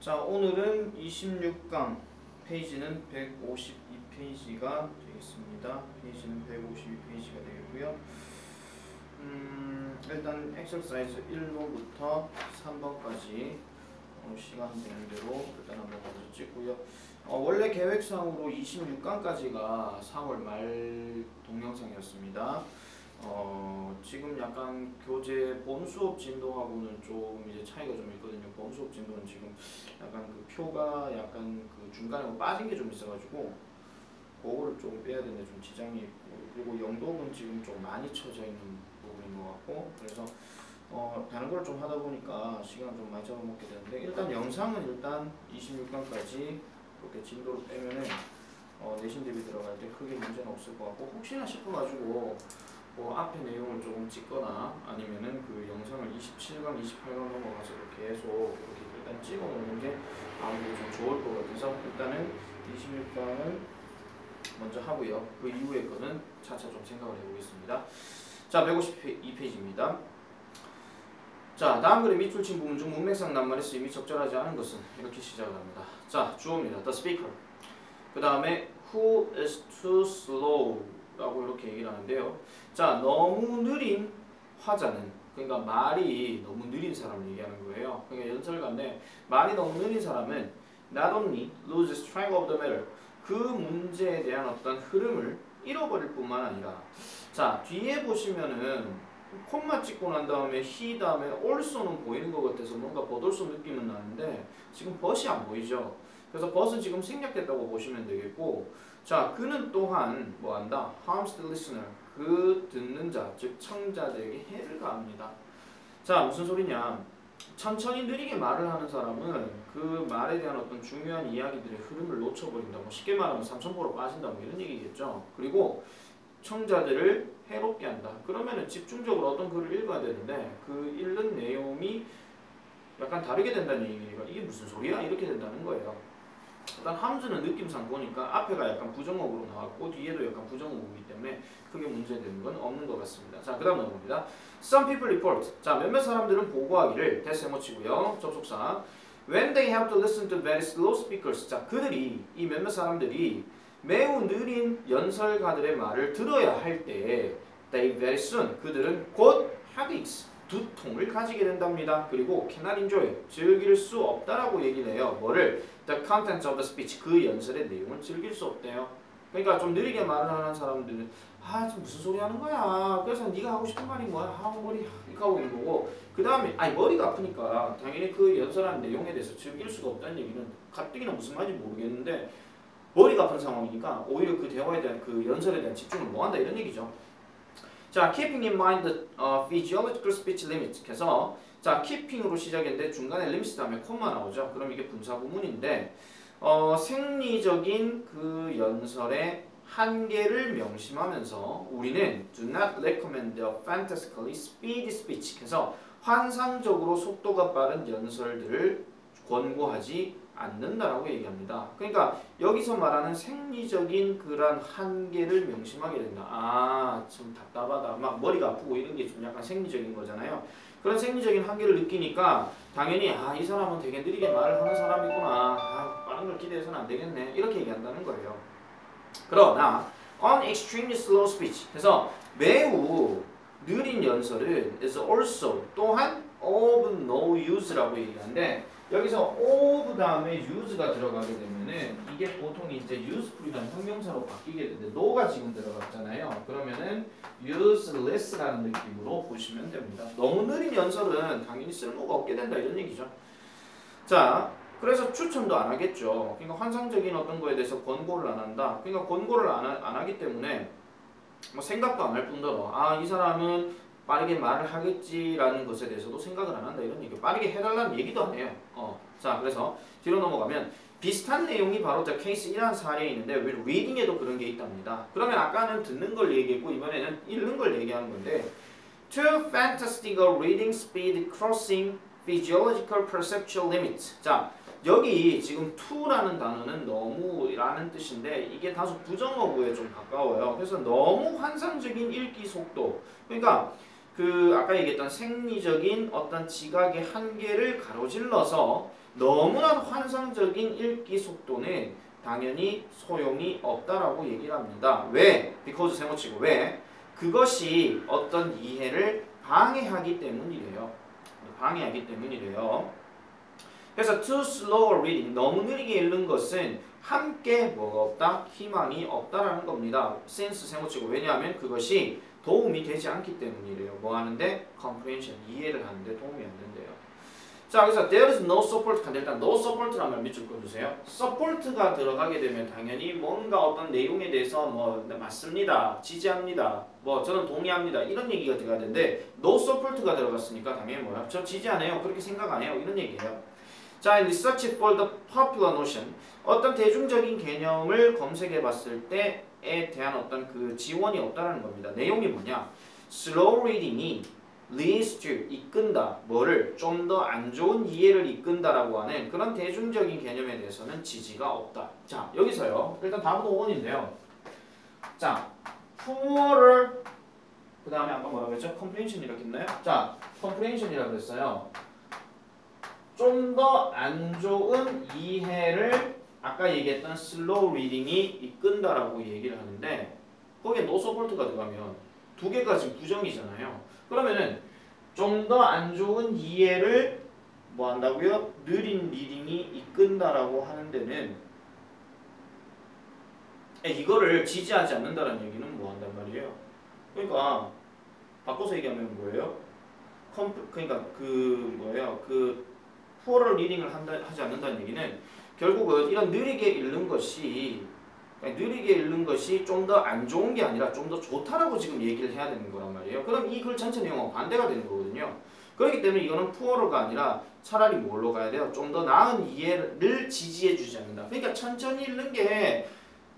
자, 오늘은 26강 페이지는 152페이지가 되겠습니다. 페이지는 152페이지가 되겠고요. 일단 엑서사이즈 1번부터 3번까지 시간 되는 대로 일단 한번 먼저 찍고요. 원래 계획상으로 26강까지가 4월 말 동영상이었습니다. 지금 약간 교재 본 수업 진도하고는 좀 이제 차이가 좀 있거든요. 본 수업 진도는 지금 약간 그 표가 약간 그 중간에 빠진 게 좀 있어가지고 그거를 좀 빼야 되는데 좀 지장이 있고, 그리고 영독은 지금 좀 많이 쳐져 있는 부분인 것 같고, 그래서 다른 걸 좀 하다 보니까 시간을 좀 많이 잡아먹게 되는데, 일단 영상은 일단 26강까지 그렇게 진도를 빼면은 내신 대비 들어갈 때 크게 문제는 없을 것 같고, 혹시나 싶어가지고 앞에 내용을 조금 찍거나 아니면은 그 영상을 27강, 28강 넘어가서 계속 이렇게 일단 찍어 놓는 게 아무래도 좀 좋을 것 같아서 일단은 26강을 먼저 하고요. 그 이후의 거는 차차 좀 생각을 해보겠습니다. 자, 152페이지입니다. 자, 다음 글의 밑줄 친 부분 중 문맥상 낱말에서 이미 적절하지 않은 것은 이렇게 시작을 합니다. 자, 주어입니다. The speaker. 그 다음에 who is too slow 라고 이렇게 얘기를 하는데요. 자, 너무 느린 화자는, 그러니까 말이 너무 느린 사람을 얘기하는 거예요. 그러니까 연설가인데 말이 너무 느린 사람은 not only loses track of the matter, 그 문제에 대한 어떤 흐름을 잃어버릴 뿐만 아니라, 자, 뒤에 보시면은 콤마 찍고 난 다음에 he 다음에 also는 보이는 것 같아서 뭔가 버돌소 느낌은 나는데 지금 but이 안 보이죠. 그래서 but은 지금 생략됐다고 보시면 되겠고, 자, 그는 또한 뭐한다? harms the listener, 그 듣는 자, 즉 청자들에게 해를 가합니다. 자, 무슨 소리냐? 천천히 느리게 말을 하는 사람은 그 말에 대한 어떤 중요한 이야기들의 흐름을 놓쳐버린다. 뭐 쉽게 말하면 삼천포로 빠진다, 뭐 이런 얘기겠죠. 그리고 청자들을 해롭게 한다. 그러면은 집중적으로 어떤 글을 읽어야 되는데 그 읽는 내용이 약간 다르게 된다는 얘기니까 이게 무슨 소리야? 이렇게 된다는 거예요. 일단 함즈는 느낌상 보니까 앞에가 약간 부정어구로 나왔고 뒤에도 약간 부정어구이기 때문에 크게 문제되는 건 없는 것 같습니다. 자, 그 다음 넘어갑니다. Some people report. 자, 몇몇 사람들은 보고하기를, 대세 모치고요. 접속사. When they have to listen to very slow speakers. 자, 그들이, 이 몇몇 사람들이 매우 느린 연설가들의 말을 들어야 할 때 they very soon, 그들은 곧 headaches, 두통을 가지게 된답니다. 그리고 cannot enjoy, 즐길 수 없다라고 얘기를 해요. 뭐를? The contents of the speech, 그 연설의 내용을 즐길 수 없대요. 그러니까 좀 느리게 말을 하는 사람들은 지금 무슨 소리 하는 거야? 그래서 네가 하고 싶은 말이 뭐야? 머리 이렇게 하고 있는 거고, 그 다음에 머리가 아프니까 당연히 그 연설하는 내용에 대해서 즐길 수가 없다는 얘기는 가뜩이나 무슨 말인지 모르겠는데 머리가 아픈 상황이니까 오히려 그 대화에 대한 그 연설에 대한 집중을 못한다 이런 얘기죠. 자, keeping in mind the physiological speech limit. 그래서 자, keeping으로 시작했는데 중간에 limit 다음에 콤마 나오죠. 그럼 이게 분사 구문인데 생리적인 그 연설의 한계를 명심하면서 우리는 do not recommend the fantastically speedy speech. 그래서 환상적으로 속도가 빠른 연설들을 권고하지 않는다라고 얘기합니다. 그러니까 여기서 말하는 생리적인 그런 한계를 명심하게 된다. 좀 답답하다, 막 머리가 아프고 이런 게 좀 약간 생리적인 거잖아요. 그런 생리적인 한계를 느끼니까 당연히 이 사람은 되게 느리게 말을 하는 사람이구나, 빠른 걸 기대해서는 안 되겠네, 이렇게 얘기한다는 거예요. 그러나 on extremely slow speech, 그래서 매우 느린 연설은 is also, 또한 of no use라고 얘기하는데 여기서 of 다음에 use가 들어가게 되면은 이게 보통 이제 useful이라는 형용사로 바뀌게 되는데 no가 지금 들어갔잖아요. 그러면은 useless라는 느낌으로 보시면 됩니다. 너무 느린 연설은 당연히 쓸모가 없게 된다 이런 얘기죠. 자, 그래서 추천도 안 하겠죠. 그러니까 환상적인 어떤 거에 대해서 권고를 안 한다. 그러니까 권고를 안 하기 때문에 뭐 생각도 안 할 뿐더러 이 사람은 빠르게 말을 하겠지라는 것에 대해서도 생각을 안 한다 이런 얘기. 빠르게 해달라는 얘기도 안 해요. 자, 그래서 뒤로 넘어가면 비슷한 내용이 바로 The Case 1한 사례에 있는데 reading에도 그런 게 있답니다. 그러면 아까는 듣는 걸 얘기했고 이번에는 읽는 걸 얘기하는 건데 To fantastical reading speed crossing physiological perceptual limits. 자, 여기 지금 to라는 단어는 너무라는 뜻인데 이게 다소 부정어구에 좀 가까워요. 그래서 너무 환상적인 읽기 속도, 그러니까 그 아까 얘기했던 생리적인 어떤 지각의 한계를 가로질러서 너무나도 환상적인 읽기 속도는 당연히 소용이 없다라고 얘기를 합니다. 왜? because 세모치고 왜? 그것이 어떤 이해를 방해하기 때문이래요. 방해하기 때문이래요. 그래서 too slow reading, 너무 느리게 읽는 것은 함께 뭐가 없다? 희망이 없다라는 겁니다. since 세모치고 왜냐하면 그것이 도움이 되지 않기 때문이래요. 뭐 하는데? comprehension, 이해를 하는데 도움이 안 된대요. 자, 그래서 there is no support 간데 일단 no support라는 말 밑줄 그어주세요. support가 들어가게 되면 당연히 뭔가 어떤 내용에 대해서 뭐 맞습니다, 지지합니다, 뭐 저는 동의합니다 이런 얘기가 들어가야 되는데 no support가 들어갔으니까 당연히 뭐야? 저 지지 안 해요, 그렇게 생각 안 해요 이런 얘기예요. 자, research for the popular notion, 어떤 대중적인 개념을 검색해 봤을 때에 대한 어떤 그 지원이 없다라는 겁니다. 내용이 뭐냐? slow reading이 leads to, 이끈다, 뭐를 좀 더 안 좋은 이해를 이끈다라고 하는 그런 대중적인 개념에 대해서는 지지가 없다. 자, 여기서요. 일단 답은 5번인데요. 자, poorer, 그 다음에 아까 뭐라고 했죠? comprehension이라고 했나요? 자, comprehension이라고 했어요. 좀 더 안 좋은 이해를 아까 얘기했던 slow reading이 이끈다라고 얘기를 하는데 거기에 no support가 들어가면 두 개가 지금 부정이잖아요. 그러면은 좀 더 안 좋은 이해를 뭐 한다고요? 느린 리딩이 이끈다라고 하는 데는 이거를 지지하지 않는다는 얘기는 뭐 한단 말이에요? 그러니까 바꿔서 얘기하면 뭐예요? 그러니까 그 뭐예요? 그 포럴 리딩을 하지 않는다는 얘기는 결국은 이런 느리게 읽는 것이 좀 더 안 좋은 게 아니라 좀 더 좋다라고 지금 얘기를 해야 되는 거란 말이에요. 그럼 이 글 전체 내용은 반대가 되는 거거든요. 그렇기 때문에 이거는 푸어러가 아니라 차라리 뭘로 가야 돼요? 좀 더 나은 이해를 지지해 주지 않는다. 그러니까 천천히 읽는 게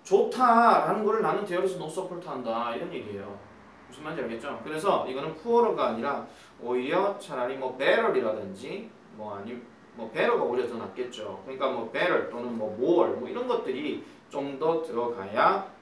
좋다라는 거를 나는 대열에서 노 서포트 한다 이런 얘기예요. 무슨 말인지 알겠죠? 그래서 이거는 푸어러가 아니라 오히려 차라리 뭐 better이라든지 뭐 아니면 뭐 better가 오히려 더 낫겠죠. 그러니까 뭐 better 또는 뭐 more 뭐 이런 것들이 좀 더 들어가야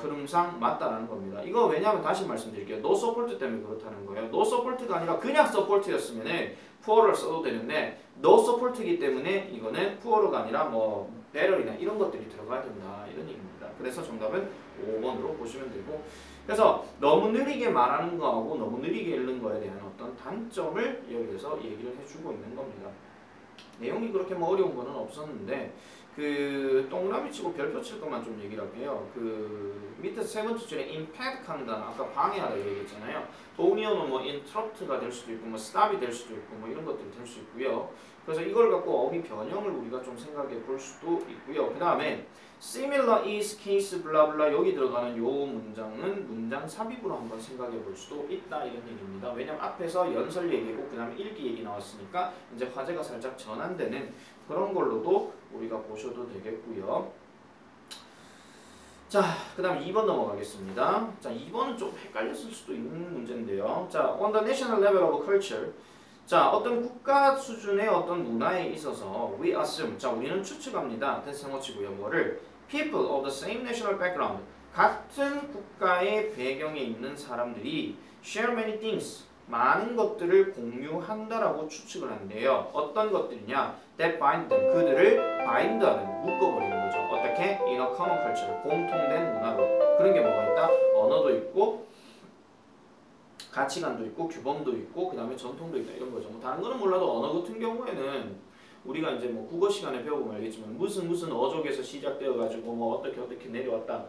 흐름상 맞다라는 겁니다. 이거 왜냐하면 다시 말씀드릴게요. no support 때문에 그렇다는 거예요. no support가 아니라 그냥 support였으면은 poor를 써도 되는데 no support이기 때문에 이거는 poor가 아니라 뭐 better이나 이런 것들이 들어가야 된다 이런 얘기입니다. 그래서 정답은 5번으로 보시면 되고, 그래서 너무 느리게 말하는 거하고 너무 느리게 읽는 거에 대한 어떤 단점을 여기에서 얘기를 해주고 있는 겁니다. 내용이 그렇게 뭐 어려운 거는 없었는데 그 동그라미 치고 별표 칠 것만 좀 얘기를 할게요. 그 밑에 세 번째 줄에 impact 하는 단어 아까 방해하다 얘기했잖아요. 동의어는 뭐 interrupt가 될 수도 있고 뭐 stop이 될 수도 있고 뭐 이런 것들이 될 수 있고요. 그래서 이걸 갖고 어휘 변형을 우리가 좀 생각해 볼 수도 있고요. 그 다음에 similar is case 블라블라 여기 들어가는 요 문장은 문장 삽입으로 한번 생각해 볼 수도 있다 이런 얘기입니다. 왜냐면 앞에서 연설 얘기고 그 다음에 읽기 얘기 나왔으니까 이제 화제가 살짝 전환되는 그런 걸로도 우리가 보셔도 되겠고요. 자, 그 다음 2번 넘어가겠습니다. 자, 2번은 좀 헷갈렸을 수도 있는 문제인데요. 자, on the national level of culture. 자, 어떤 국가 수준의 어떤 문화에 있어서 we assume. 자, 우리는 추측합니다. 대상어치고요. 뭐를? people of the same national background. 같은 국가의 배경에 있는 사람들이 share many things. 많은 것들을 공유한다라고 추측을 한대요. 어떤 것들이냐? That bind them. 그들을 bind하는, 묶어버리는 거죠. 어떻게? In a common culture. 공통된 문화로. 그런 게 뭐가 있다? 언어도 있고 가치관도 있고 규범도 있고 그 다음에 전통도 있다 이런 거죠. 뭐 다른 거는 몰라도 언어 같은 경우에는 우리가 이제 뭐 국어 시간에 배워보면 알겠지만 무슨 어족에서 시작되어 가지고 뭐 어떻게 내려왔다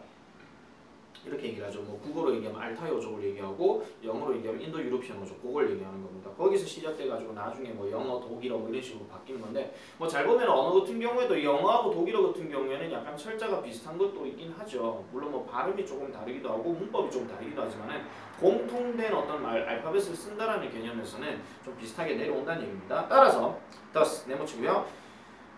이렇게 얘기를 하죠. 뭐 국어로 얘기하면 알타이 어족을 얘기하고 영어로 얘기하면 인도 유로피안 어족 그걸 얘기하는 겁니다. 거기서 시작돼 가지고 나중에 뭐 영어, 독일어 뭐 이런 식으로 바뀌는 건데 뭐 잘 보면 언어 같은 경우에도 영어하고 독일어 같은 경우에는 약간 철자가 비슷한 것도 있긴 하죠. 물론 뭐 발음이 조금 다르기도 하고 문법이 조금 다르기도 하지만은 공통된 어떤 알파벳을 쓴다라는 개념에서는 좀 비슷하게 내려온다는 얘기입니다. 따라서 thus 네모치고요.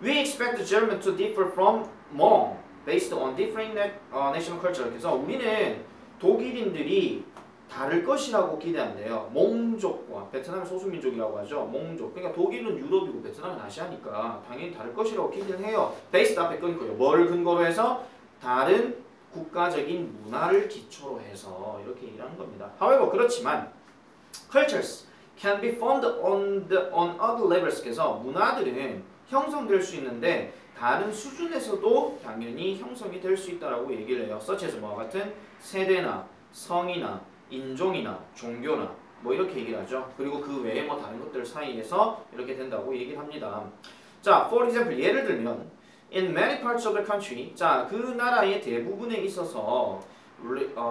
We expect German to differ from Hmong based on different national culture. 그래서 우리는 독일인들이 다를 것이라고 기대한대요. 몽족과 베트남의 소수민족이라고 하죠. 몽족. 그러니까 독일은 유럽이고 베트남은 아시아니까 당연히 다를 것이라고 기대를 해요. based 앞에 끊고요. 뭐를 근거로 해서? 다른 국가적인 문화를 기초로 해서 이렇게 얘기하는 겁니다. However, 그렇지만 cultures can be found on other levels. 그래서 문화들은 형성될 수 있는데 다른 수준에서도 당연히 형성이 될 수 있다라고 얘기를 해요. such as 뭐와 같은 세대나 성이나 인종이나 종교나 뭐 이렇게 얘기를 하죠. 그리고 그 외에 뭐 다른 것들 사이에서 이렇게 된다고 얘기를 합니다. 자, for example 예를 들면 in many parts of the country 자, 그 나라의 대부분에 있어서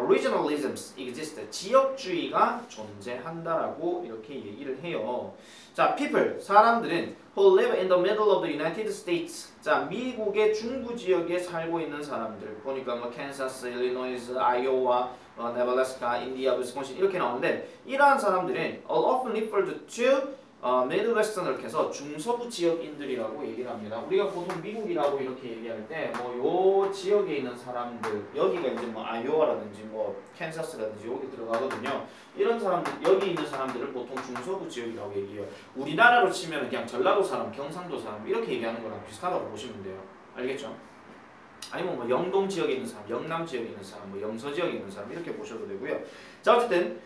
regionalisms exist 지역주의가 존재한다라고 이렇게 얘기를 해요. 자, people 사람들은 who live in the middle of the United States 자, 미국의 중부 지역에 살고 있는 사람들 보니까 뭐 캔사스, 일리노이스, 아이오와 네발라스카, 인디아, 위스콘신 이렇게 나오는데 이러한 사람들은 are often referred to 미드웨스턴 이렇게 해서 중서부 지역인들이라고 얘기를 합니다. 우리가 보통 미국이라고 이렇게 얘기할 때 뭐 요 지역에 있는 사람들 여기가 이제 뭐 아이오와라든지 뭐 캔사스라든지 여기 들어가거든요. 이런 사람들 여기 있는 사람들을 보통 중서부 지역이라고 얘기해요. 우리나라로 치면 그냥 전라도 사람, 경상도 사람 이렇게 얘기하는 거랑 비슷하다고 보시면 돼요. 알겠죠? 아니면 뭐 영동 지역에 있는 사람, 영남 지역에 있는 사람, 뭐 영서 지역에 있는 사람 이렇게 보셔도 되고요. 자 어쨌든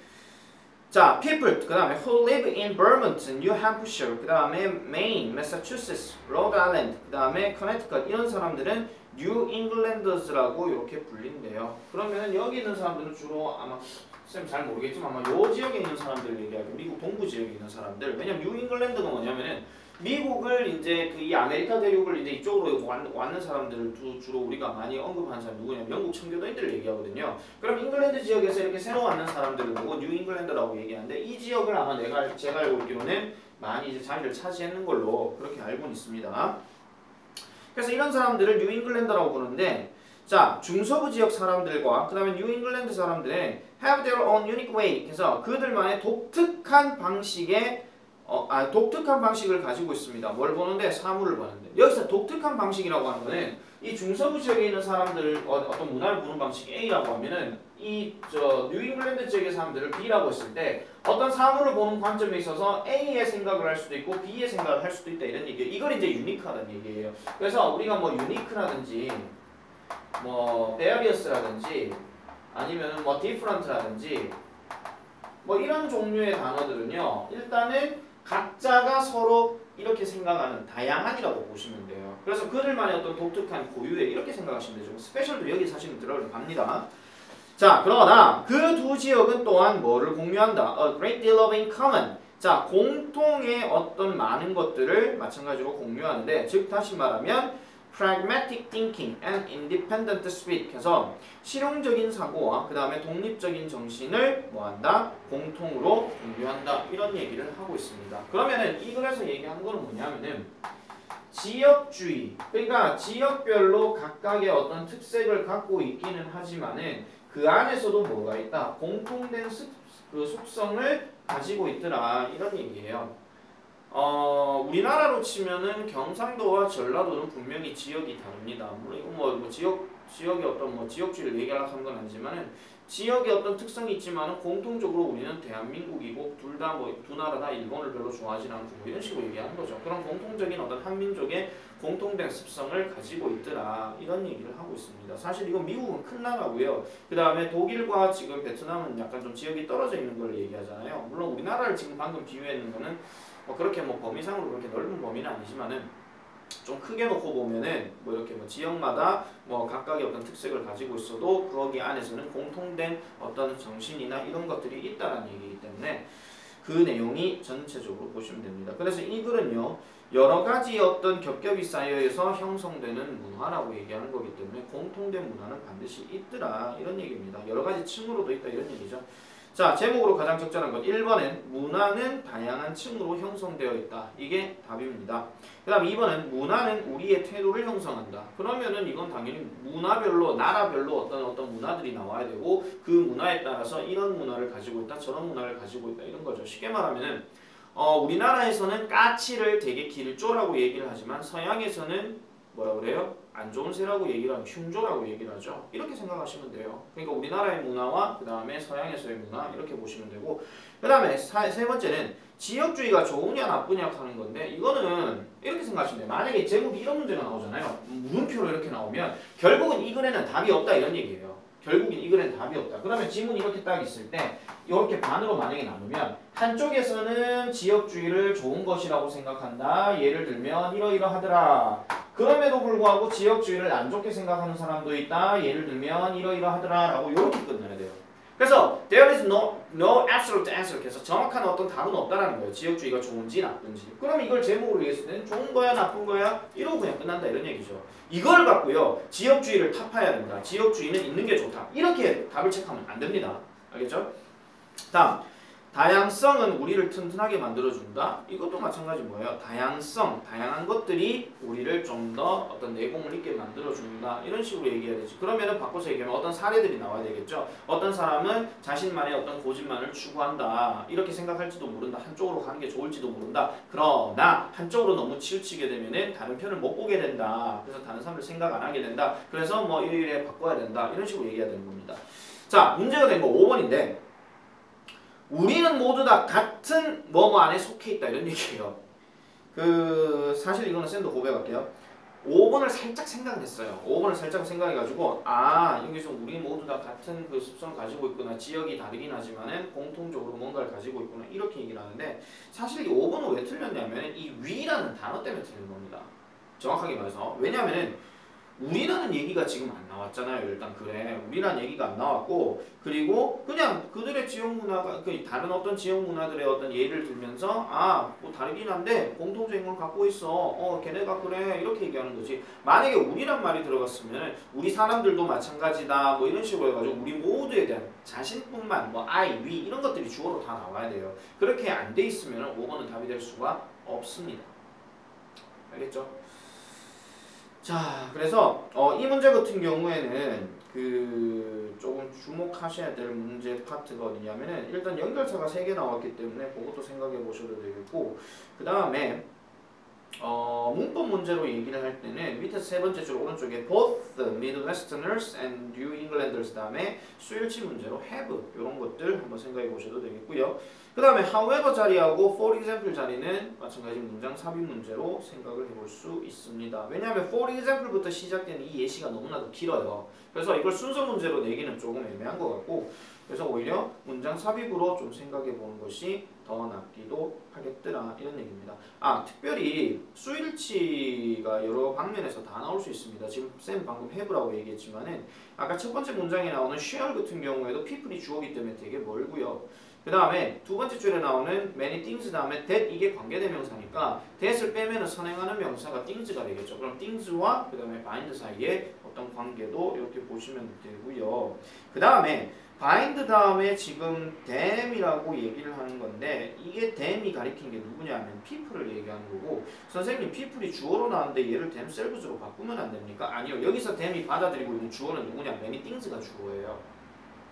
자, people 그 다음에 who live in Vermont, New Hampshire, 그 다음에 Maine, Massachusetts, Rhode Island, 그 다음에 Connecticut 이런 사람들은 New Englanders라고 이렇게 불린대요. 그러면 여기 있는 사람들은 주로 아마 쌤 잘 모르겠지만 아마 요 지역에 있는 사람들 얘기하고 미국 동부 지역에 있는 사람들 왜냐면 뉴 잉글랜드가 뭐냐면은 미국을 이제 그 이 아메리카 대륙을 이제 이쪽으로 왔는 사람들을 주로 우리가 많이 언급하는 사람 누구냐면 영국 청교도인들을 얘기하거든요. 그럼 잉글랜드 지역에서 이렇게 새로 왔는 사람들을 보고 뉴 잉글랜드라고 얘기하는데 이 지역을 아마 제가 알고 있기로는 많이 이제 자리를 차지했는 걸로 그렇게 알고는 있습니다. 그래서 이런 사람들을 뉴 잉글랜드라고 부르는데 자 중서부 지역 사람들과 그 다음에 뉴 잉글랜드 사람들은 have their own unique way 그래서 그들만의 독특한 방식의 독특한 방식을 가지고 있습니다. 뭘 보는데? 사물을 보는데. 여기서 독특한 방식이라고 하는 거는 이 중서부 지역에 있는 사람들 어떤 문화를 보는 방식이 A라고 하면은 이 뉴 잉글랜드 지역의 사람들을 B라고 했을 때 어떤 사물을 보는 관점에 있어서 A의 생각을 할 수도 있고 B의 생각을 할 수도 있다 이런 얘기예요. 이걸 이제 유니크하다는 얘기예요. 그래서 우리가 뭐 유니크라든지 뭐 베어리어스라든지 아니면은 뭐 디프런트라든지 뭐 이런 종류의 단어들은요. 일단은 각자가 서로 이렇게 생각하는 다양한이라고 보시면 돼요. 그래서 그들만의 어떤 독특한 고유의 이렇게 생각하시면 되죠. 스페셜도 여기 사실은 들어갑니다. 자, 그러나 그 두 지역은 또한 뭐를 공유한다? A great deal of in common. 자, 공통의 어떤 많은 것들을 마찬가지로 공유하는데 즉 다시 말하면 pragmatic thinking and independent spirit 해서 실용적인 사고와 그 다음에 독립적인 정신을 뭐한다? 공통으로 공유한다 이런 얘기를 하고 있습니다. 그러면은 이 글에서 얘기한 거는 뭐냐면은 지역주의 그러니까 지역별로 각각의 어떤 특색을 갖고 있기는 하지만은 그 안에서도 뭐가 있다? 공통된 그 속성을 가지고 있더라 이런 얘기예요. 우리나라로 치면은 경상도와 전라도는 분명히 지역이 다릅니다. 물론 이거 뭐 지역의 어떤 뭐 지역주의를 얘기하려고 하는 건 아니지만은 지역의 어떤 특성이 있지만은 공통적으로 우리는 대한민국이고 둘 다 뭐 두 나라 다 일본을 별로 좋아하지 않고 뭐 이런 식으로 얘기하는 거죠. 그런 공통적인 어떤 한민족의 공통된 습성을 가지고 있더라 이런 얘기를 하고 있습니다. 사실 이건 미국은 큰 나라고요. 그 다음에 독일과 지금 베트남은 약간 좀 지역이 떨어져 있는 걸 얘기하잖아요. 물론 우리나라를 지금 방금 비유했는 거는 뭐 그렇게 뭐 범위상으로 그렇게 넓은 범위는 아니지만은 좀 크게 놓고 보면은 뭐 이렇게 뭐 지역마다 뭐 각각의 어떤 특색을 가지고 있어도 거기 안에서는 공통된 어떤 정신이나 이런 것들이 있다는 얘기이기 때문에 그 내용이 전체적으로 보시면 됩니다. 그래서 이 글은요 여러 가지 어떤 겹겹이 쌓여서 형성되는 문화라고 얘기하는 거기 때문에 공통된 문화는 반드시 있더라 이런 얘기입니다. 여러 가지 층으로도 있다 이런 얘기죠. 자, 제목으로 가장 적절한 것 1번은 문화는 다양한 층으로 형성되어 있다. 이게 답입니다. 그 다음 2번은 문화는 우리의 태도를 형성한다. 그러면은 이건 당연히 문화별로 나라별로 어떤 문화들이 나와야 되고 그 문화에 따라서 이런 문화를 가지고 있다 저런 문화를 가지고 있다 이런 거죠. 쉽게 말하면은 우리나라에서는 까치를 되게 길조라고 얘기를 하지만 서양에서는 뭐라 그래요? 안 좋은 새라고 얘기를 하면 흉조라고 얘기를 하죠. 이렇게 생각하시면 돼요. 그러니까 우리나라의 문화와 그 다음에 서양에서의 문화 이렇게 보시면 되고 그 다음에 세 번째는 지역주의가 좋으냐 나쁘냐 하는 건데 이거는 이렇게 생각하시면 돼요. 만약에 제목이 이런 문제가 나오잖아요. 물음표로 이렇게 나오면 결국은 이 글에는 답이 없다 이런 얘기예요. 결국엔 이 글에는 답이 없다. 그러면 지문이 이렇게 딱 있을 때 이렇게 반으로 만약에 나누면 한쪽에서는 지역주의를 좋은 것이라고 생각한다. 예를 들면 이러이러하더라. 그럼에도 불구하고 지역주의를 안 좋게 생각하는 사람도 있다. 예를 들면 이러이러하더라 라고 이렇게 끝내야 돼요. 그래서 there is no absolute answer. 그래서 정확한 어떤 답은 없다라는 거예요. 지역주의가 좋은지 나쁜지. 그럼 이걸 제목으로 얘기했을 때는 좋은 거야 나쁜 거야 이러고 그냥 끝난다 이런 얘기죠. 이걸 갖고요. 지역주의를 타파해야 된다. 지역주의는 있는 게 좋다. 이렇게 답을 체크하면 안 됩니다. 알겠죠? 다음. 다양성은 우리를 튼튼하게 만들어준다. 이것도 마찬가지 뭐예요? 다양성, 다양한 것들이 우리를 좀 더 어떤 내공을 있게 만들어준다. 이런 식으로 얘기해야 되지. 그러면은 바꿔서 얘기하면 어떤 사례들이 나와야 되겠죠. 어떤 사람은 자신만의 어떤 고집만을 추구한다. 이렇게 생각할지도 모른다. 한쪽으로 가는 게 좋을지도 모른다. 그러나 한쪽으로 너무 치우치게 되면은 다른 편을 못 보게 된다. 그래서 다른 사람들 생각 안 하게 된다. 그래서 뭐 이래 바꿔야 된다. 이런 식으로 얘기해야 되는 겁니다. 자, 문제가 된 거 5번인데 우리는 모두 다 같은 뭐뭐 안에 속해 있다 이런 얘기예요. 사실 이거는 쌤도 고백할게요. 5번을 살짝 생각을 했어요. 5번을 살짝 생각해가지고 여기서 우리 모두 다 같은 그 습성을 가지고 있구나. 지역이 다르긴 하지만은 공통적으로 뭔가를 가지고 있구나. 이렇게 얘기를 하는데 사실 이 5번은 왜 틀렸냐면 이 위라는 단어 때문에 틀린 겁니다. 정확하게 말해서. 왜냐면은 우리라는 얘기가 지금 안 나왔잖아요. 일단 그래. 우리라는 얘기가 안 나왔고 그리고 그냥 그들의 지역 문화가 다른 어떤 지역 문화들의 어떤 예를 들면서 뭐 다르긴 한데 공통적인 걸 갖고 있어. 걔네가 그래. 이렇게 얘기하는 거지. 만약에 우리란 말이 들어갔으면 우리 사람들도 마찬가지다. 뭐 이런 식으로 해가지고 우리 모두에 대한 자신뿐만 I, we 이런 것들이 주어로 다 나와야 돼요. 그렇게 안 돼 있으면 5번은 답이 될 수가 없습니다. 알겠죠? 자, 그래서 이 문제 같은 경우에는 조금 주목하셔야 될 문제 파트가 어디냐면은 일단 연결사가 3개 나왔기 때문에 그것도 생각해 보셔도 되겠고 그 다음에 문법 문제로 얘기를 할 때는 밑에 세 번째 줄 오른쪽에 both the Midwesterners and New Englanders 다음에 수일치 문제로 have 이런 것들 한번 생각해 보셔도 되겠고요. 그 다음에 however 자리하고 for example 자리는 마찬가지 문장 삽입 문제로 생각을 해볼 수 있습니다. 왜냐하면 for example부터 시작되는 이 예시가 너무나도 길어요. 그래서 이걸 순서 문제로 내기는 조금 애매한 것 같고 그래서 오히려 문장 삽입으로 좀 생각해 보는 것이 더 낫기도 하겠더라 이런 얘기입니다. 특별히 수일치가 여러 방면에서 다 나올 수 있습니다. 지금 쌤 방금 have라고 얘기했지만은 아까 첫 번째 문장에 나오는 share 같은 경우에도 people이 주어기 때문에 되게 멀고요. 그 다음에 두 번째 줄에 나오는 many things 다음에 that 이게 관계대명사니까 that을 빼면은 선행하는 명사가 things가 되겠죠. 그럼 things와 그 다음에 bind 사이에 어떤 관계도 이렇게 보시면 되고요. 그 다음에 bind 다음에 지금 them이라고 얘기를 하는 건데 이게 them이 가리키는 게 누구냐면 people을 얘기하는 거고 선생님 people이 주어로 나왔는데 얘를 themselves로 바꾸면 안 됩니까? 아니요. 여기서 them이 받아들이고 있는 주어는 누구냐? many things가 주어예요.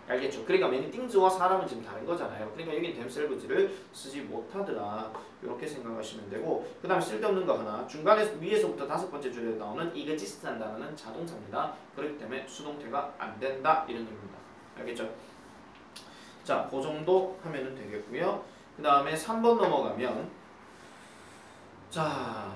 알겠죠? 그러니까 many things와 사람은 지금 다른 거잖아요. 그러니까 여긴 themselves를 쓰지 못하더라. 이렇게 생각하시면 되고 그 다음에 쓸데없는 거 하나 중간에 위에서부터 5번째 줄에 나오는 exist라는 단어는 자동사입니다. 그렇기 때문에 수동태가 안 된다. 이런 얘기입니다. 알겠죠? 자, 그 정도 하면 되겠고요. 그 다음에 3번 넘어가면 자,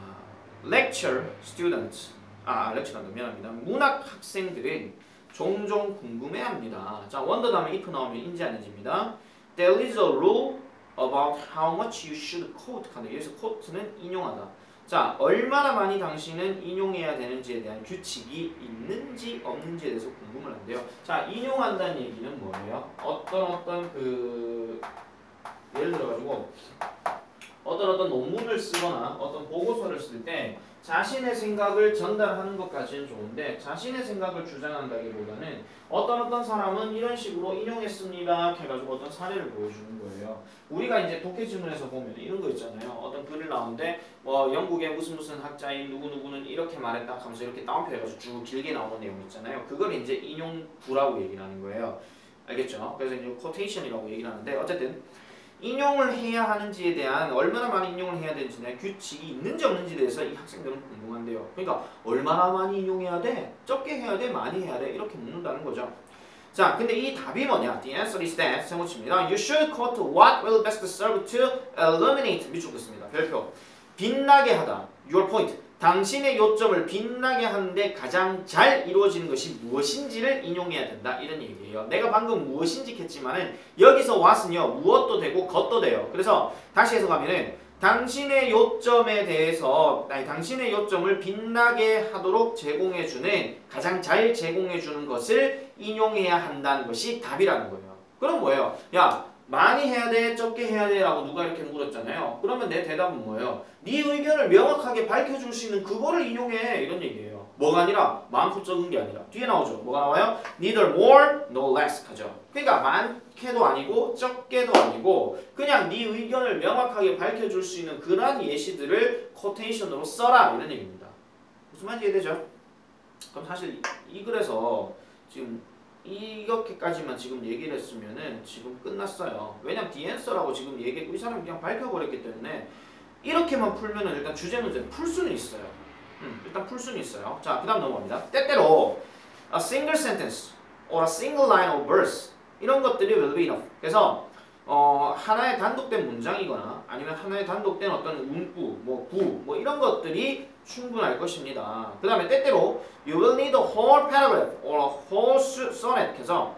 lecture students lecture가 미안합니다. 문학 학생들은 종종 궁금해합니다. 자, wonder 다음에 if 나오면 인지 아닌지입니다. There is a rule about how much you should quote. 여기서 quote는 인용하다. 자, 얼마나 많이 당신은 인용해야 되는지에 대한 규칙이 있는지 없는지에 대해서 궁금을 한대요. 자, 인용한다는 얘기는 뭐예요? 예를 들어가지고 어떤 논문을 쓰거나 어떤 보고서를 쓸 때 자신의 생각을 전달하는 것까지는 좋은데 자신의 생각을 주장한다기보다는 어떤 사람은 이런 식으로 인용했습니다 해가지고 어떤 사례를 보여주는 거예요. 우리가 이제 독해 지문에서 보면 이런 거 있잖아요. 어떤 글을 나오는데 영국의 무슨 학자인 누구누구는 이렇게 말했다 하면서 이렇게 따옴표 해가지고 쭉 길게 나오는 내용 있잖아요. 그걸 이제 인용구라고 얘기를 하는 거예요. 알겠죠? 그래서 이제 quotation이라고 얘기를 하는데 어쨌든 인용을 해야 하는지에 대한 얼마나 많이 인용을 해야 되는지에 대한 규칙이 있는지 없는지에 대해서 이 학생들은 궁금한데요. 그러니까 얼마나 많이 인용해야 돼? 적게 해야 돼? 많이 해야 돼? 이렇게 묻는다는 거죠. 자, 근데 이 답이 뭐냐? The answer is that 세모칩니다. You should quote what will best serve to illuminate 밑줄 긋습니다. 별표. 빛나게 하다. Your point. 당신의 요점을 빛나게 하는데 가장 잘 이루어지는 것이 무엇인지를 인용해야 된다. 이런 얘기예요. 내가 방금 무엇인지 했지만은 여기서 what은요. 무엇도 되고 것도 돼요. 그래서 다시 해석하면은 당신의 요점에 대해서 당신의 요점을 빛나게 하도록 제공해주는 가장 잘 제공해주는 것을 인용해야 한다는 것이 답이라는 거예요. 그럼 뭐예요? 야 많이 해야 돼? 적게 해야 돼? 라고 누가 이렇게 물었잖아요. 그러면 내 대답은 뭐예요? 네 의견을 명확하게 밝혀줄 수 있는 그거를 인용해. 이런 얘기예요. 뭐가 아니라 많고 적은 게 아니라 뒤에 나오죠. 뭐가 나와요? Neither more nor less 하죠. 그러니까 많게도 아니고 적게도 아니고 그냥 네 의견을 명확하게 밝혀줄 수 있는 그러한 예시들을 코테이션으로 써라. 이런 얘기입니다. 무슨 말인지 이해되죠? 그럼 사실 이 글에서 지금 이렇게까지만 지금 얘기를 했으면은 지금 끝났어요. 왜냐면 디앤서라고 지금 얘기했고 이 사람이 그냥 밝혀버렸기 때문에 이렇게만 풀면은 일단 주제 문제 풀 수는 있어요. 일단 풀 수는 있어요. 자, 그 다음 넘어갑니다. 때때로 a single sentence or a single line of verse 이런 것들이 will be enough. 그래서 하나의 단독된 문장이거나 아니면 하나의 단독된 어떤 문구, 구 이런 것들이 충분할 것입니다. 그 다음에 때때로 you will need a whole paragraph or a whole sonnet 해서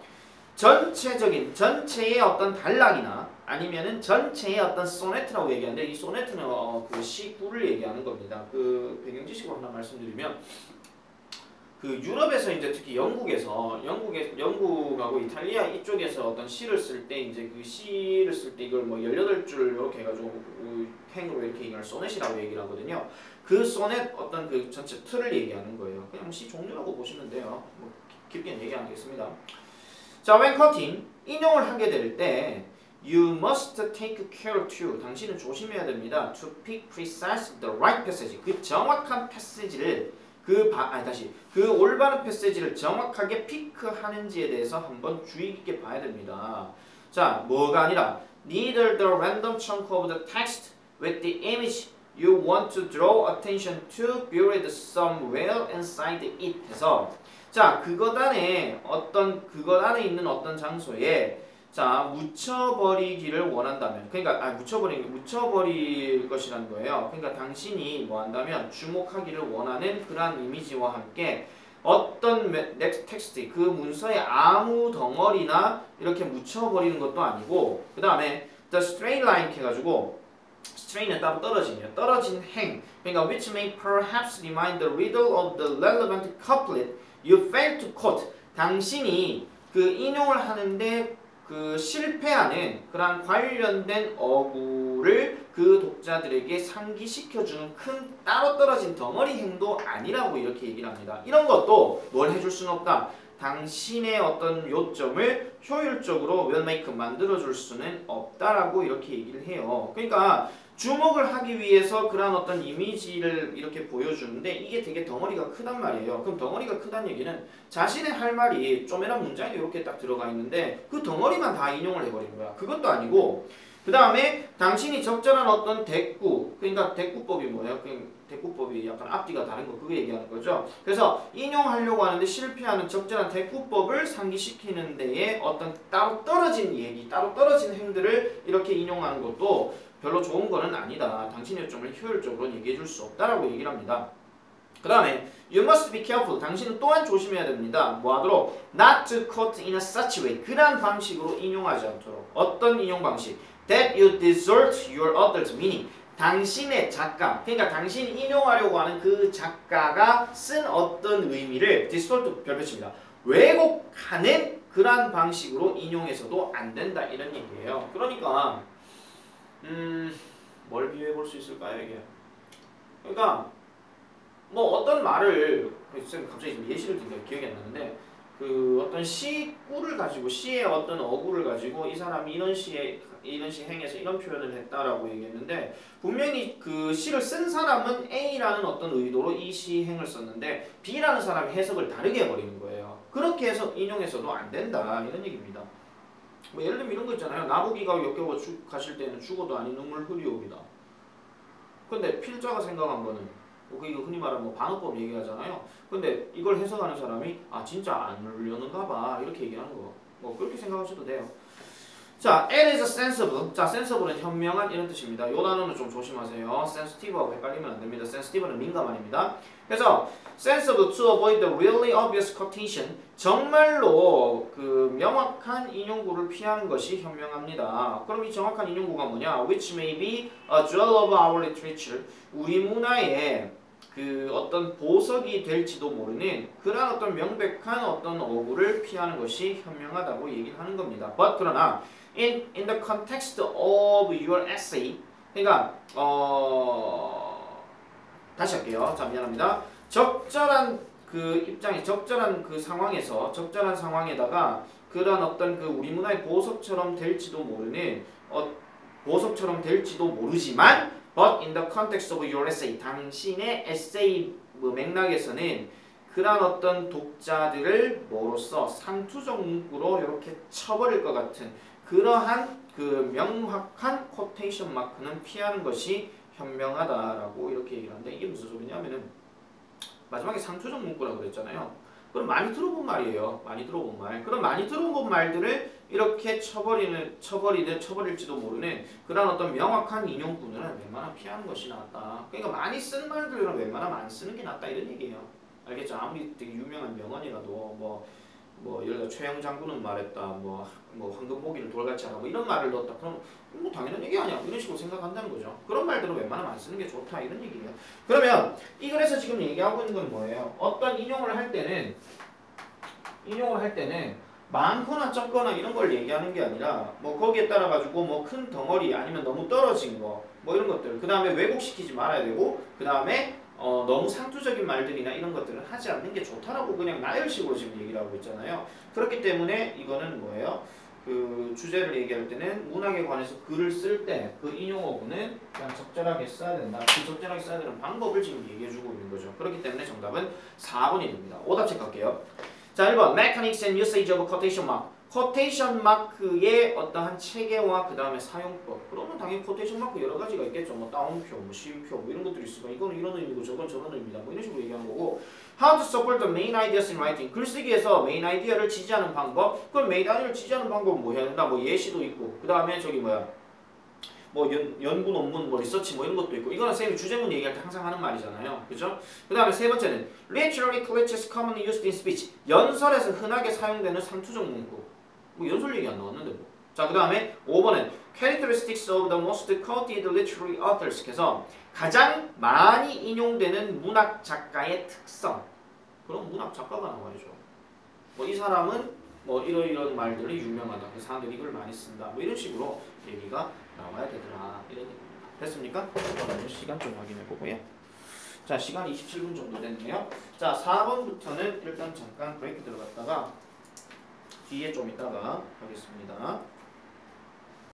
전체의 어떤 단락이나 아니면은 전체의 어떤 소네트라고 얘기하는데 이 소네트는 그 시구를 얘기하는 겁니다. 그 배경 지식으로 하나 말씀드리면 그 유럽에서 이제 특히 영국하고 이탈리아 이쪽에서 어떤 시를 쓸 때 이제 그 시를 쓸 때 이걸 뭐 18줄 이렇게 해가지고 행으로 이렇게 얘기하는 소넷이라고 얘기를 하거든요. 그 소넷 어떤 그 전체 틀을 얘기하는 거예요. 그냥 시 종류라고 보시면 돼요. 뭐 깊게는 얘기 안 하겠습니다. 자, when quoting 인용을 하게 될 때 you must take care to 당신은 조심해야 됩니다. to pick precisely the right passage 그 정확한 패시지를 그 올바른 패시지를 정확하게 피크하는지에 대해서 한번 주의 깊게 봐야 됩니다. 자, 뭐가 아니라 neither the random chunk of the text with the image you want to draw attention to buried somewhere inside it 해서 자, 그것 안에 있는 어떤 장소에 자, 묻혀버리기를 원한다면 그러니까 묻혀버릴 것이라는 거예요. 그러니까 당신이 뭐 한다면 주목하기를 원하는 그러한 이미지와 함께 어떤 텍스트 그 문서의 아무 덩어리나 이렇게 묻혀버리는 것도 아니고 그 다음에 the straight line 해가지고 straight는 따로 떨어지네요. 떨어진 행 그러니까 which may perhaps remind the reader of the relevant couplet you failed to quote 당신이 그 인용을 하는데 그 실패하는 그런 관련된 어구를 그 독자들에게 상기시켜주는 큰 따로 떨어진 덩어리 행도 아니라고 이렇게 얘기를 합니다. 이런 것도 뭘 해줄 수는 없다. 당신의 어떤 요점을 효율적으로 will make 만들어줄 수는 없다라고 이렇게 얘기를 해요. 그러니까 주목을 하기 위해서 그런 어떤 이미지를 이렇게 보여주는데 이게 되게 덩어리가 크단 말이에요. 그럼 덩어리가 크다는 얘기는 자신의 할 말이 쪼매난 문장이 이렇게 딱 들어가 있는데 그 덩어리만 다 인용을 해버리는 거야. 그것도 아니고 그 다음에 당신이 적절한 어떤 대꾸 그러니까 대꾸법이 뭐예요? 대꾸법이 약간 앞뒤가 다른 거 그거 얘기하는 거죠. 그래서 인용하려고 하는데 실패하는 적절한 대꾸법을 상기시키는 데에 어떤 따로 떨어진 얘기, 따로 떨어진 행들을 이렇게 인용하는 것도 별로 좋은 거는 아니다. 당신의 요점을 효율적으로 얘기해 줄 수 없다라고 얘기를 합니다. 그 다음에 you must be careful. 당신은 또한 조심해야 됩니다. 뭐 하도록? not to quote in a such way. 그러한 방식으로 인용하지 않도록. 어떤 인용 방식? that you distort your other's meaning. 당신의 작가, 그러니까 당신이 인용하려고 하는 그 작가가 쓴 어떤 의미를 distort 별표칩니다. 왜곡하는 그러한 방식으로 인용해서도 안 된다. 이런 얘기예요. 그러니까 뭘 비교해 볼 수 있을까요, 이게? 그러니까 뭐 어떤 말을 갑자기 좀 예시를 드니까 기억이 안 나는데 그 어떤 시구를 가지고 시의 어떤 어구를 가지고 이 사람이 이런 시 행에서 이런 표현을 했다라고 얘기했는데 분명히 그 시를 쓴 사람은 A라는 어떤 의도로 이 시 행을 썼는데 B라는 사람이 해석을 다르게 해버리는 거예요. 그렇게 해서 인용해서도 안 된다 이런 얘기입니다. 뭐 예를 들면 이런 거 있잖아요. 나부기가 역겨워 가실 때는 죽어도 아닌 눈물 흐리옵니다. 근데 필자가 생각한 거는 이거 흔히 말하는 뭐 반어법 얘기하잖아요. 근데 이걸 해석하는 사람이 아 진짜 안 울려는가 봐 이렇게 얘기하는 거. 뭐 그렇게 생각하셔도 돼요. 자, L is sensible. 자, sensible은 현명한 이런 뜻입니다. 이 단어는 좀 조심하세요. sensitive하고 헷갈리면 안 됩니다. sensitive는 민감한입니다. 그래서 sensible to avoid the really obvious quotation. 정말로 그 명확한 인용구를 피하는 것이 현명합니다. 그럼 이 정확한 인용구가 뭐냐? Which may be a jewel of our literature. 우리 문화의 그 어떤 보석이 될지도 모르는 그런 어떤 명백한 어떤 어구를 피하는 것이 현명하다고 얘기를 하는 겁니다. But 그러나 in the context of your essay, 그러니까 다시 할게요. 자, 미안합니다. 적절한 그 입장에 적절한 그 상황에서 적절한 상황에다가 그런 어떤 그 우리 문화의 보석처럼 될지도 모르는 보석처럼 될지도 모르지만 but in the context of your essay, 당신의 에세이 맥락에서는 그런 어떤 독자들을 뭐로써 상투적 문구로 이렇게 쳐버릴 것 같은 그러한 그 명확한 코테이션 마크는 피하는 것이 현명하다라고 이렇게 얘기를 하는데 이게 무슨 소리냐면은 마지막에 상투적 문구라고 그랬잖아요. 그럼 많이 들어본 말이에요. 많이 들어본 말. 그럼 많이 들어본 말들을 이렇게 쳐버릴지도 모르는 그런 어떤 명확한 인용구는 웬만하면 피하는 것이 낫다. 그러니까 많이 쓴 말들은 웬만하면 안 쓰는 게 낫다 이런 얘기예요. 알겠죠? 아무리 되게 유명한 명언이라도 뭐 예를 들어 최영 장군은 말했다. 뭐 황금보기를 돌같이 하라. 뭐 이런 말을 넣었다. 그럼 뭐 당연한 얘기 아니야. 이런 식으로 생각한다는 거죠. 그런 말들은 웬만하면 안 쓰는 게 좋다 이런 얘기예요. 그러면 이 글에서 지금 얘기하고 있는 건 뭐예요? 어떤 인용을 할 때는 많거나 적거나 이런 걸 얘기하는 게 아니라 뭐 거기에 따라 가지고 뭐 큰 덩어리 아니면 너무 떨어진 거 뭐 이런 것들 그 다음에 왜곡시키지 말아야 되고 그 다음에 너무 상투적인 말들이나 이런 것들은 하지 않는 게 좋다라고 그냥 나열식으로 지금 얘기를 하고 있잖아요. 그렇기 때문에 이거는 뭐예요? 그 주제를 얘기할 때는 문학에 관해서 글을 쓸 때 그 인용어구는 그냥 적절하게 써야 된다. 그 적절하게 써야 되는 방법을 지금 얘기해주고 있는 거죠. 그렇기 때문에 정답은 4번이 됩니다. 오답 체크할게요. 자, 1번 Mechanics and Usage of Quotation Mark. 코테이션 마크의 어떠한 체계와 그 다음에 사용법. 그러면 당연히 코테이션 마크 여러 가지가 있겠죠. 뭐 따옴표, 뭐 쉼표, 뭐 이런 것들이 있으면 이거는 이런 의미고 저건 저런 의미다. 뭐 이런 식으로 얘기하는 거고. How to support the main ideas in writing. 글쓰기에서 메인 아이디어를 지지하는 방법. 그럼 메인 아이디어를 지지하는 방법은 뭐 해야 된다? 뭐 예시도 있고. 그 다음에 저기 뭐야? 뭐 연구 논문, 뭐 리서치 뭐 이런 것도 있고. 이거는 쌤이 주제문 얘기할 때 항상 하는 말이잖아요. 그죠? 그 다음에 세 번째는 literary cliches commonly used in speech. 연설에서 흔하게 사용되는 상투적 문구. 뭐 연설 얘기 안 나왔는데 뭐. 자, 그 다음에 5번은 characteristics of the most quoted literary authors. 그래서 가장 많이 인용되는 문학 작가의 특성. 그럼 문학 작가가 나와야죠. 뭐 이 사람은 뭐 이런 말들이 유명하다. 그 사람들이 이걸 많이 쓴다. 뭐 이런 식으로 얘기가 나와야 되더라. 이런 얘기입니다. 됐습니까? 그러면 시간 좀 확인해 보고요. 자, 시간 27분 정도 됐네요. 자, 4번부터는 일단 잠깐 브레이크 들어갔다가 뒤에 좀 이따가 하겠습니다.